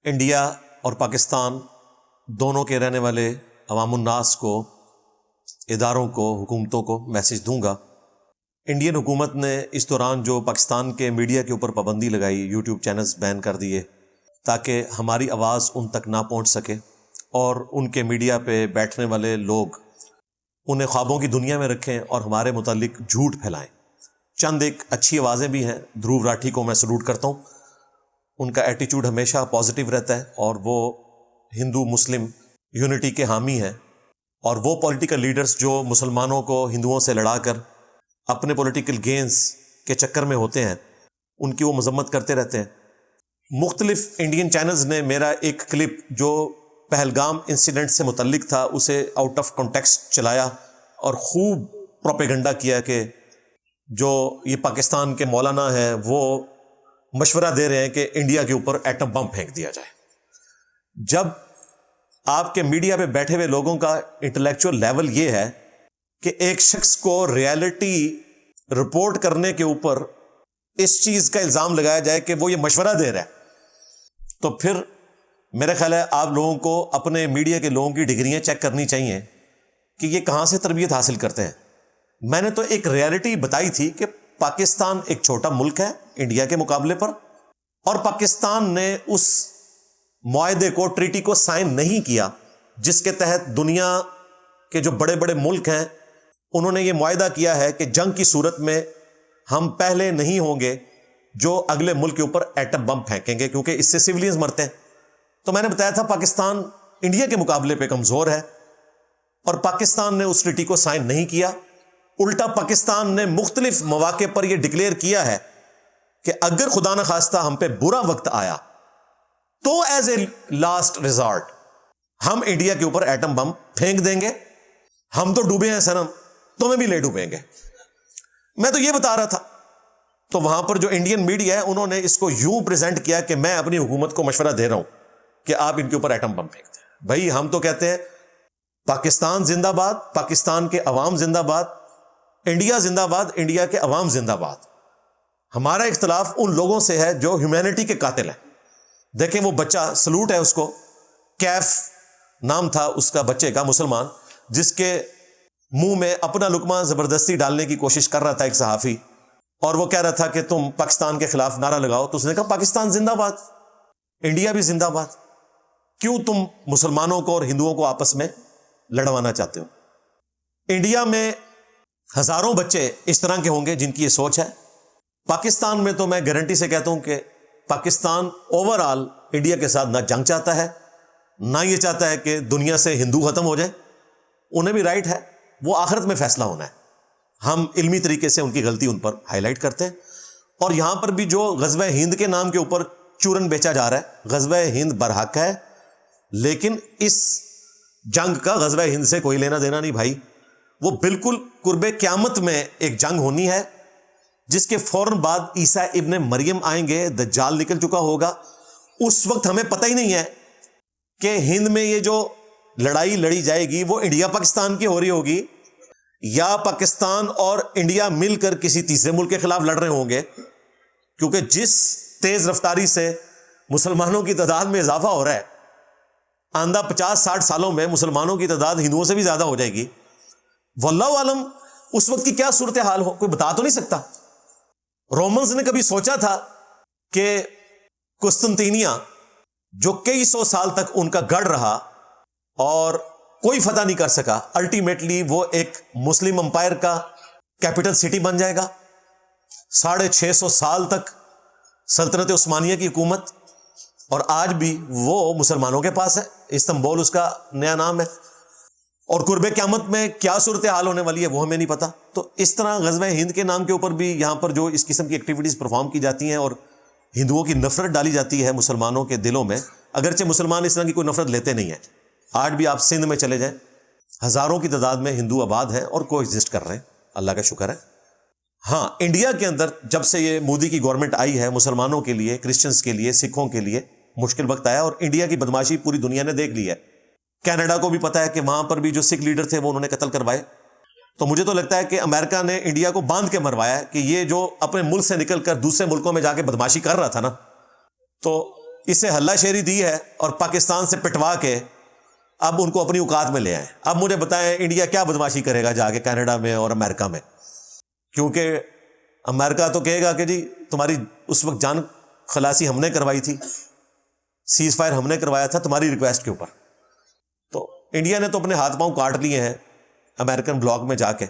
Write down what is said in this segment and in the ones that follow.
India اور پاکستان دونوں کے رہنے والے عوام الناس کو، اداروں کو، حکومتوں کو میسج دوں گا۔ انڈین حکومت نے اس دوران جو پاکستان کے میڈیا کے اوپر پابندی لگائی، یوٹیوب چینلز بین کر دیے تاکہ ہماری آواز ان تک نہ پہنچ سکے، اور ان کے میڈیا پہ بیٹھنے والے لوگ انہیں خوابوں کی دنیا میں رکھیں اور ہمارے متعلق جھوٹ پھیلائیں۔ چند ایک اچھی آوازیں بھی ہیں، دھروو راٹھی کو میں سلوٹ کرتا ہوں، ان کا ایٹیچیوڈ ہمیشہ پازیٹیو رہتا ہے اور وہ ہندو مسلم یونٹی کے حامی ہیں، اور وہ پولیٹیکل لیڈرز جو مسلمانوں کو ہندوؤں سے لڑا کر اپنے پولیٹیکل گینز کے چکر میں ہوتے ہیں، ان کی وہ مذمت کرتے رہتے ہیں۔ مختلف انڈین چینلز نے میرا ایک کلپ جو پہلگام انسیڈنٹ سے متعلق تھا اسے آؤٹ آف کانٹیکسٹ چلایا اور خوب پروپیگنڈا کیا کہ جو یہ پاکستان کے مولانا ہیں وہ مشورہ دے رہے ہیں کہ انڈیا کے اوپر ایٹم بم پھینک دیا جائے۔ جب آپ کے میڈیا پہ بیٹھے ہوئے لوگوں کا انٹلیکچوئل لیول یہ ہے کہ ایک شخص کو ریالٹی رپورٹ کرنے کے اوپر اس چیز کا الزام لگایا جائے کہ وہ یہ مشورہ دے رہا ہے، تو پھر میرا خیال ہے آپ لوگوں کو اپنے میڈیا کے لوگوں کی ڈگریاں چیک کرنی چاہیے کہ یہ کہاں سے تربیت حاصل کرتے ہیں۔ میں نے تو ایک ریالٹی بتائی تھی کہ پاکستان ایک چھوٹا ملک ہے انڈیا کے مقابلے پر، اور پاکستان نے اس معاہدے کو، ٹریٹی کو سائن نہیں کیا جس کے تحت دنیا کے جو بڑے بڑے ملک ہیں انہوں نے یہ معاہدہ کیا ہے کہ جنگ کی صورت میں ہم پہلے نہیں ہوں گے جو اگلے ملک کے اوپر ایٹم بم پھینکیں گے، کیونکہ اس سے سویلینز مرتے ہیں۔ تو میں نے بتایا تھا پاکستان انڈیا کے مقابلے پہ کمزور ہے، اور پاکستان نے اس ٹریٹی کو سائن نہیں کیا۔ الٹا پاکستان نے مختلف مواقع پر یہ ڈکلیئر کیا ہے کہ اگر خدا نخواستہ ہم پہ برا وقت آیا تو ایز اے لاسٹ ریزارٹ ہم انڈیا کے اوپر ایٹم بم پھینک دیں گے۔ ہم تو ڈوبے ہیں سنم، تمہیں بھی لے ڈوبیں گے۔ میں تو یہ بتا رہا تھا، تو وہاں پر جو انڈین میڈیا ہے انہوں نے اس کو یوں پریزنٹ کیا کہ میں اپنی حکومت کو مشورہ دے رہا ہوں کہ آپ ان کے اوپر ایٹم بم پھینک دیں۔ بھائی ہم تو کہتے ہیں پاکستان زندہ باد، پاکستان کے عوام زندہ باد، انڈیا زندہ باد، انڈیا کے عوام زندہ باد۔ ہمارا اختلاف ان لوگوں سے ہے جو ہیومینٹی کے قاتل ہیں۔ دیکھیں وہ بچہ، سلوٹ ہے اس کو، کیف نام تھا اس کا بچے کا، مسلمان، جس کے منہ میں اپنا لقمہ زبردستی ڈالنے کی کوشش کر رہا تھا ایک صحافی، اور وہ کہہ رہا تھا کہ تم پاکستان کے خلاف نعرہ لگاؤ، تو اس نے کہا پاکستان زندہ باد، انڈیا بھی زندہ باد۔ کیوں تم مسلمانوں کو اور ہندوؤں کو آپس میں لڑوانا چاہتے ہو؟ انڈیا میں ہزاروں بچے اس طرح کے ہوں گے جن کی یہ سوچ ہے۔ پاکستان میں تو میں گارنٹی سے کہتا ہوں کہ پاکستان اوور آل انڈیا کے ساتھ نہ جنگ چاہتا ہے، نہ یہ چاہتا ہے کہ دنیا سے ہندو ختم ہو جائے۔ انہیں بھی رائٹ ہے، وہ آخرت میں فیصلہ ہونا ہے۔ ہم علمی طریقے سے ان کی غلطی ان پر ہائی لائٹ کرتے ہیں، اور یہاں پر بھی جو غزوہ ہند کے نام کے اوپر چورن بیچا جا رہا ہے، غزوہ ہند برحق ہے، لیکن اس جنگ کا غزوہ ہند سے کوئی لینا دینا نہیں بھائی۔ وہ بالکل قرب قیامت میں ایک جنگ ہونی ہے جس کے فوراً بعد عیسیٰ ابن مریم آئیں گے، دجال نکل چکا ہوگا۔ اس وقت ہمیں پتہ ہی نہیں ہے کہ ہند میں یہ جو لڑائی لڑی جائے گی وہ انڈیا پاکستان کی ہو رہی ہوگی یا پاکستان اور انڈیا مل کر کسی تیسرے ملک کے خلاف لڑ رہے ہوں گے، کیونکہ جس تیز رفتاری سے مسلمانوں کی تعداد میں اضافہ ہو رہا ہے، آئندہ 50-60 سالوں میں مسلمانوں کی تعداد ہندوؤں سے بھی زیادہ ہو جائے گی۔ واللہ عالم اس وقت کی کیا صورتحال ہو، کوئی بتا تو نہیں سکتا۔ رومنز نے کبھی سوچا تھا کہ قسطنطینیہ جو کئی سو سال تک ان کا گڑھ رہا اور کوئی فتح نہیں کر سکا، الٹیمیٹلی وہ ایک مسلم امپائر کا کیپٹل سٹی بن جائے گا؟ 650 سال تک سلطنت عثمانیہ کی حکومت، اور آج بھی وہ مسلمانوں کے پاس ہے، استنبول اس کا نیا نام ہے، اور قرب قیامت میں کیا صورتحال ہونے والی ہے وہ ہمیں نہیں پتا۔ تو اس طرح غزوہ ہند کے نام کے اوپر بھی یہاں پر جو اس قسم کی ایکٹیویٹیز پرفارم کی جاتی ہیں اور ہندوؤں کی نفرت ڈالی جاتی ہے مسلمانوں کے دلوں میں، اگرچہ مسلمان اس طرح کی کوئی نفرت لیتے نہیں ہیں۔ آج بھی آپ سندھ میں چلے جائیں، ہزاروں کی تعداد میں ہندو آباد ہیں اور کو ایگزسٹ کر رہے ہیں، اللہ کا شکر ہے۔ ہاں، انڈیا کے اندر جب سے یہ مودی کی گورنمنٹ آئی ہے، مسلمانوں کے لیے، کرسچنز کے لیے، سکھوں کے لیے مشکل وقت آیا، اور انڈیا کی بدماشی پوری دنیا نے دیکھ لی ہے۔ کینیڈا کو بھی پتا ہے کہ وہاں پر بھی جو سکھ لیڈر تھے وہ انہوں نے قتل کروائے۔ تو مجھے تو لگتا ہے کہ امریکہ نے انڈیا کو باندھ کے مروایا ہے کہ یہ جو اپنے ملک سے نکل کر دوسرے ملکوں میں جا کے بدماشی کر رہا تھا نا، تو اسے ہلہ شیری دی ہے اور پاکستان سے پٹوا کے اب ان کو اپنی اوقات میں لے آئیں. اب مجھے بتائیں انڈیا کیا بدماشی کرے گا جا کے کینیڈا میں اور امریکہ میں؟ کیونکہ امریکہ تو کہے گا کہ جی تمہاری اس وقت جان خلاصی ہم نے کروائی تھی, سیز فائر ہم نے کروایا تھا تمہاری ریکویسٹ کے اوپر. تو انڈیا نے تو اپنے ہاتھ پاؤں کاٹ لیے ہیں امریکن بلاک میں جا کے,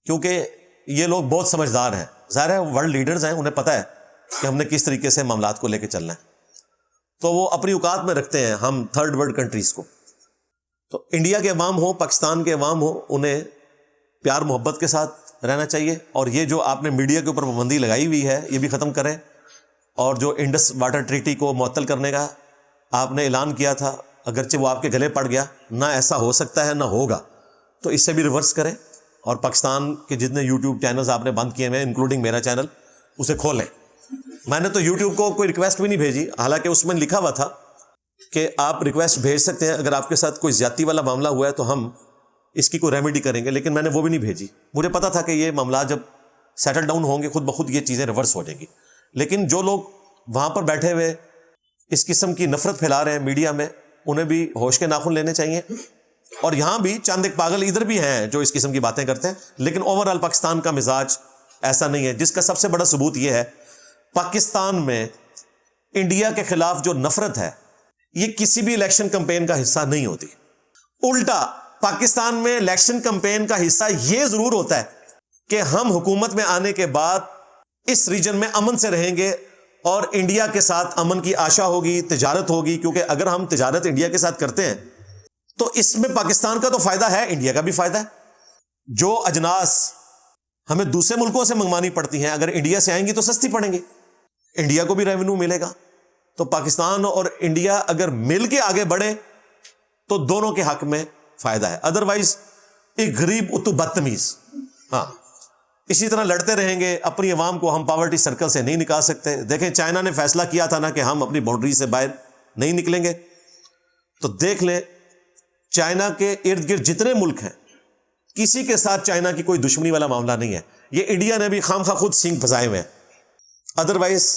کیونکہ یہ لوگ بہت سمجھدار ہیں. ظاہر ہے ورلڈ لیڈرز ہیں, انہیں پتہ ہے کہ ہم نے کس طریقے سے معاملات کو لے کے چلنا ہے. تو وہ اپنی اوقات میں رکھتے ہیں ہم تھرڈ ورلڈ کنٹریز کو. تو انڈیا کے عوام ہو, پاکستان کے عوام ہو, انہیں پیار محبت کے ساتھ رہنا چاہیے. اور یہ جو آپ نے میڈیا کے اوپر پابندی لگائی ہوئی ہے یہ بھی ختم کریں. اور جو انڈس واٹر ٹریٹی کو معطل کرنے کا آپ نے اعلان کیا تھا, اگرچہ وہ آپ کے گلے پڑ گیا, نہ ایسا ہو سکتا ہے نہ ہوگا, تو اس سے بھی ریورس کریں. اور پاکستان کے جتنے یوٹیوب چینلز آپ نے بند کیے ہوئے انکلوڈنگ میرا چینل, اسے کھولیں. میں نے تو یوٹیوب کو کوئی ریکویسٹ بھی نہیں بھیجی, حالانکہ اس میں لکھا ہوا تھا کہ آپ ریکویسٹ بھیج سکتے ہیں, اگر آپ کے ساتھ کوئی زیادتی والا معاملہ ہوا ہے تو ہم اس کی کوئی ریمیڈی کریں گے, لیکن میں نے وہ بھی نہیں بھیجی. مجھے پتا تھا کہ یہ معاملات جب سیٹل ڈاؤن ہوں گے خود بخود یہ چیزیں ریورس ہو جائیں گی. لیکن جو لوگ وہاں پر بیٹھے ہوئے اس قسم کی نفرت پھیلا رہے ہیں میڈیا میں, انہیں بھی ہوش کے ناخن لینے چاہیے. اور یہاں بھی چند ایک پاگل ادھر بھی ہیں جو اس قسم کی باتیں کرتے ہیں, لیکن اوور آل پاکستان کا مزاج ایسا نہیں ہے. جس کا سب سے بڑا ثبوت یہ ہے, پاکستان میں انڈیا کے خلاف جو نفرت ہے یہ کسی بھی الیکشن کمپین کا حصہ نہیں ہوتی. الٹا پاکستان میں الیکشن کمپین کا حصہ یہ ضرور ہوتا ہے کہ ہم حکومت میں آنے کے بعد اس ریجن میں امن سے رہیں گے اور انڈیا کے ساتھ امن کی آشا ہوگی, تجارت ہوگی. کیونکہ اگر ہم تجارت انڈیا کے ساتھ کرتے ہیں تو اس میں پاکستان کا تو فائدہ ہے, انڈیا کا بھی فائدہ ہے. جو اجناس ہمیں دوسرے ملکوں سے منگوانی پڑتی ہیں اگر انڈیا سے آئیں گی تو سستی پڑیں گی, انڈیا کو بھی ریونیو ملے گا. تو پاکستان اور انڈیا اگر مل کے آگے بڑھے تو دونوں کے حق میں فائدہ ہے. ادروائز ایک غریب اتو بدتمیز, ہاں اسی طرح لڑتے رہیں گے. اپنی عوام کو ہم پاورٹی سرکل سے نہیں نکال سکتے. دیکھیں چائنا نے فیصلہ کیا تھا نا کہ ہم اپنی باؤنڈری سے باہر نہیں نکلیں گے, تو دیکھ لیں چائنا کے ارد گرد جتنے ملک ہیں کسی کے ساتھ چائنا کی کوئی دشمنی والا معاملہ نہیں ہے. یہ انڈیا نے بھی خام خواہ خود سینگ پھنسائے ہوئے ہیں. ادروائز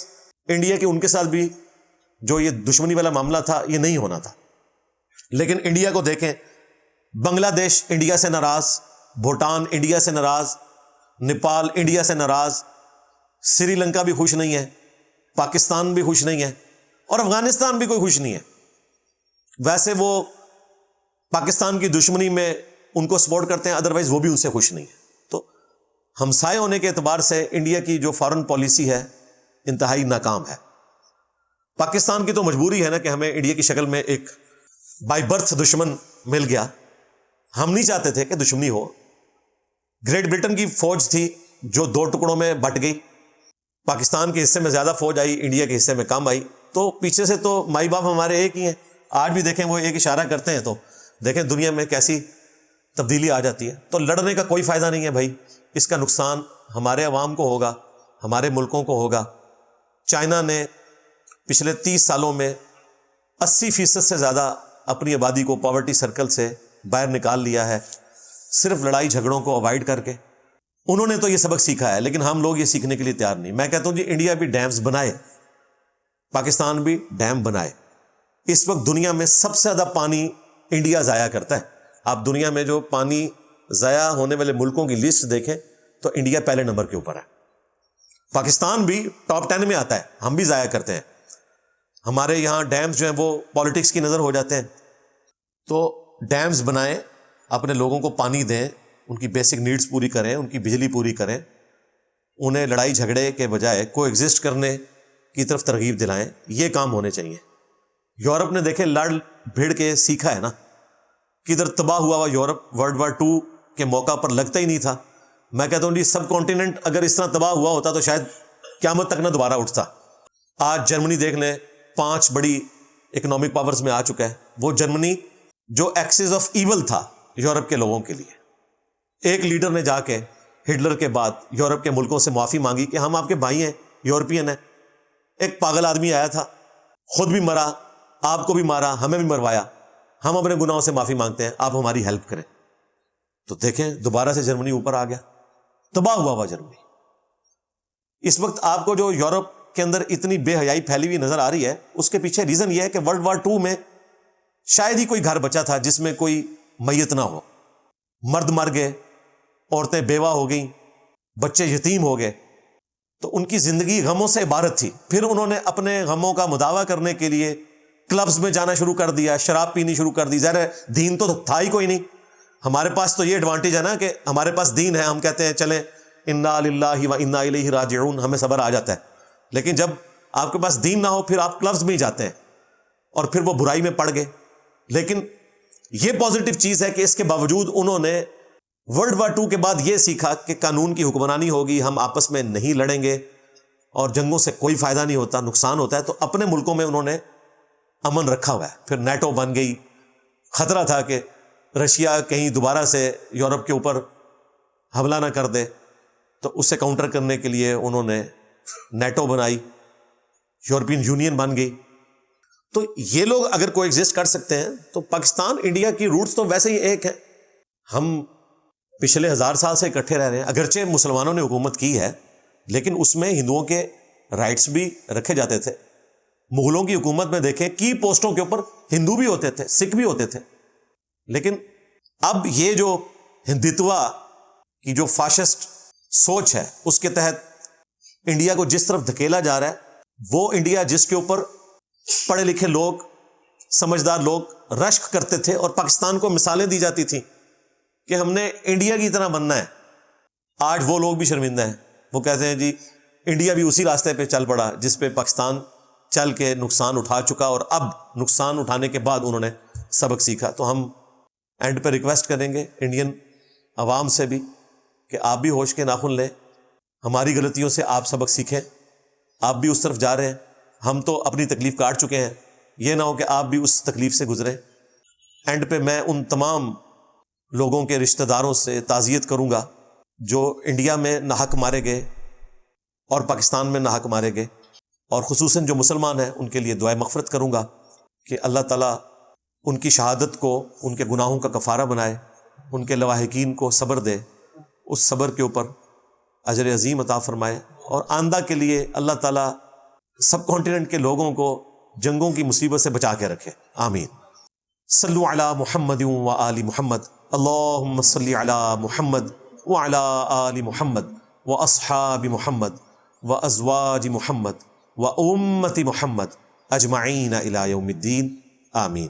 انڈیا کے ان کے ساتھ بھی جو یہ دشمنی والا معاملہ تھا یہ نہیں ہونا تھا. لیکن انڈیا کو دیکھیں, بنگلہ دیش انڈیا سے ناراض, بھوٹان انڈیا سے ناراض, نیپال انڈیا سے ناراض, سری لنکا بھی خوش نہیں ہے, پاکستان بھی خوش نہیں ہے, اور افغانستان بھی کوئی خوش نہیں ہے. ویسے وہ پاکستان کی دشمنی میں ان کو سپورٹ کرتے ہیں, ادروائز وہ بھی ان سے خوش نہیں ہے. تو ہمسائے ہونے کے اعتبار سے انڈیا کی جو فارن پالیسی ہے انتہائی ناکام ہے. پاکستان کی تو مجبوری ہے نا کہ ہمیں انڈیا کی شکل میں ایک بائی برتھ دشمن مل گیا. ہم نہیں چاہتے تھے کہ دشمنی ہو. گریٹ برٹن کی فوج تھی جو 2 ٹکڑوں میں بٹ گئی, پاکستان کے حصے میں زیادہ فوج آئی, انڈیا کے حصے میں کم آئی. تو پیچھے سے تو مائی باپ ہمارے ایک ہی ہیں. آج بھی دیکھیں وہ ایک اشارہ کرتے ہیں تو دیکھیں دنیا میں کیسی تبدیلی آ جاتی ہے. تو لڑنے کا کوئی فائدہ نہیں ہے بھائی. اس کا نقصان ہمارے عوام کو ہوگا, ہمارے ملکوں کو ہوگا. چائنا نے پچھلے 30 سالوں میں 80% سے زیادہ اپنی آبادی کو پاورٹی سرکل سے باہر نکال لیا ہے, صرف لڑائی جھگڑوں کو اوائڈ کر کے. انہوں نے تو یہ سبق سیکھا ہے, لیکن ہم لوگ یہ سیکھنے کے لیے تیار نہیں. میں کہتا ہوں جی انڈیا بھی ڈیمز بنائے, پاکستان بھی ڈیم بنائے. اس وقت دنیا میں سب سے زیادہ پانی انڈیا ضائع کرتا ہے. آپ دنیا میں جو پانی ضائع ہونے والے ملکوں کی لسٹ دیکھیں تو انڈیا پہلے نمبر کے اوپر ہے. پاکستان بھی ٹاپ 10 میں آتا ہے, ہم بھی ضائع کرتے ہیں. ہمارے یہاں ڈیمز جو ہیں وہ پالیٹکس کی نظر ہو جاتے ہیں. تو ڈیمز بنائیں, اپنے لوگوں کو پانی دیں, ان کی بیسک نیڈز پوری کریں, ان کی بجلی پوری کریں, انہیں لڑائی جھگڑے کے بجائے کو ایگزسٹ کرنے کی طرف ترغیب دلائیں. یہ کام ہونے چاہیے. یورپ نے دیکھیں لڑ بھیڑ کے سیکھا ہے نا, کدھر تباہ ہوا ہوا یورپ ورلڈ وار 2 کے موقع پر لگتا ہی نہیں تھا. میں کہتا ہوں جی سب کانٹیننٹ اگر اس طرح تباہ ہوا ہوتا تو شاید قیامت تک نہ دوبارہ اٹھتا. آج جرمنی دیکھ لیں 5 بڑی اکنامک پاورز میں آ چکا ہے. وہ جرمنی جو ایکسس آف ایول تھا یورپ کے لوگوں کے لیے, ایک لیڈر نے جا کے ہٹلر کے بعد یورپ کے ملکوں سے معافی مانگی کہ ہم آپ کے بھائی ہیں, یورپین ہیں. ایک پاگل آدمی آیا تھا, خود بھی مرا, آپ کو بھی مارا, ہمیں بھی مروایا. ہم اپنے گناہوں سے معافی مانگتے ہیں, آپ ہماری ہیلپ کریں. تو دیکھیں دوبارہ سے جرمنی اوپر آ گیا, تباہ ہوا ہوا جرمنی. اس وقت آپ کو جو یورپ کے اندر اتنی بے حیائی پھیلی ہوئی نظر آ رہی ہے، اس کے پیچھے ریزن یہ ہے کہ ورلڈ وار 2 میں شاید ہی کوئی گھر بچا تھا جس میں کوئی میت نہ ہو. مرد مر گئے، عورتیں بیوہ ہو گئیں، بچے یتیم ہو گئے، تو ان کی زندگی غموں سے عبارت تھی. پھر انہوں نے اپنے غموں کا مداوع کرنے کے لیے کلبز میں جانا شروع کر دیا، شراب پینی شروع کر دی. ظاہر ہے دین تو تھا ہی کوئی نہیں. ہمارے پاس تو یہ ایڈوانٹیج ہے نا کہ ہمارے پاس دین ہے، ہم کہتے ہیں چلیں انا للہ و انا الیہ راجعون، ہمیں صبر آ جاتا ہے. لیکن جب آپ کے پاس دین نہ ہو پھر آپ کلبز میں ہی جاتے ہیں اور پھر وہ برائی میں پڑ گئے. لیکن یہ پازیٹیو چیز ہے کہ اس کے باوجود انہوں نے ورلڈ وار 2 کے بعد یہ سیکھا کہ قانون کی حکمرانی ہوگی، ہم آپس میں نہیں لڑیں گے اور جنگوں سے کوئی فائدہ نہیں ہوتا، نقصان ہوتا ہے. تو اپنے ملکوں میں انہوں نے امن رکھا ہوا ہے. پھر نیٹو بن گئی. خطرہ تھا کہ رشیا کہیں دوبارہ سے یورپ کے اوپر حملہ نہ کر دے، تو اس سے کاؤنٹر کرنے کے لیے انہوں نے نیٹو بنائی، یورپین یونین بن گئی. تو یہ لوگ اگر کوئی ایگزسٹ کر سکتے ہیں تو پاکستان انڈیا کی روٹس تو ویسے ہی ایک ہے. ہم پچھلے 1000 سال سے اکٹھے رہ رہے ہیں. اگرچہ مسلمانوں نے حکومت کی ہے لیکن اس میں ہندوؤں کے رائٹس بھی رکھے جاتے تھے. مغلوں کی حکومت میں دیکھیں کی پوسٹوں کے اوپر ہندو بھی ہوتے تھے، سکھ بھی ہوتے تھے. لیکن اب یہ جو ہندتوا کی جو فاشسٹ سوچ ہے اس کے تحت انڈیا کو جس طرف دھکیلا جا رہا ہے، وہ انڈیا جس کے اوپر پڑھے لکھے لوگ، سمجھدار لوگ رشک کرتے تھے اور پاکستان کو مثالیں دی جاتی تھیں کہ ہم نے انڈیا کی طرح بننا ہے، آج وہ لوگ بھی شرمندہ ہیں. وہ کہتے ہیں جی انڈیا بھی اسی راستے پہ چل پڑا جس پہ پاکستان چل کے نقصان اٹھا چکا، اور اب نقصان اٹھانے کے بعد انہوں نے سبق سیکھا. تو ہم اینڈ پہ ریکویسٹ کریں گے انڈین عوام سے بھی کہ آپ بھی ہوش کے ناخن لیں، ہماری غلطیوں سے آپ سبق سیکھیں. آپ بھی اس طرف جا رہے ہیں، ہم تو اپنی تکلیف کاٹ چکے ہیں، یہ نہ ہو کہ آپ بھی اس تکلیف سے گزریں. اینڈ پہ میں ان تمام لوگوں کے رشتہ داروں سے تعزیت کروں گا جو انڈیا میں ناحق مارے گئے اور پاکستان میں ناحق مارے گئے، اور خصوصاً جو مسلمان ہیں ان کے لیے دعائے مغفرت کروں گا کہ اللہ تعالیٰ ان کی شہادت کو ان کے گناہوں کا کفارہ بنائے، ان کے لواحقین کو صبر دے، اس صبر کے اوپر اجر عظیم عطا فرمائے، اور آئندہ کے لیے اللہ تعالیٰ سب کانٹیننٹ کے لوگوں کو جنگوں کی مصیبت سے بچا کے رکھے. آمین. صلو علی محمد و آل محمد. اللہم صلی علی محمد وعلی آل محمد و اصحاب محمد و ازواج محمد و امت محمد اجمعین الی یوم الدین. آمین.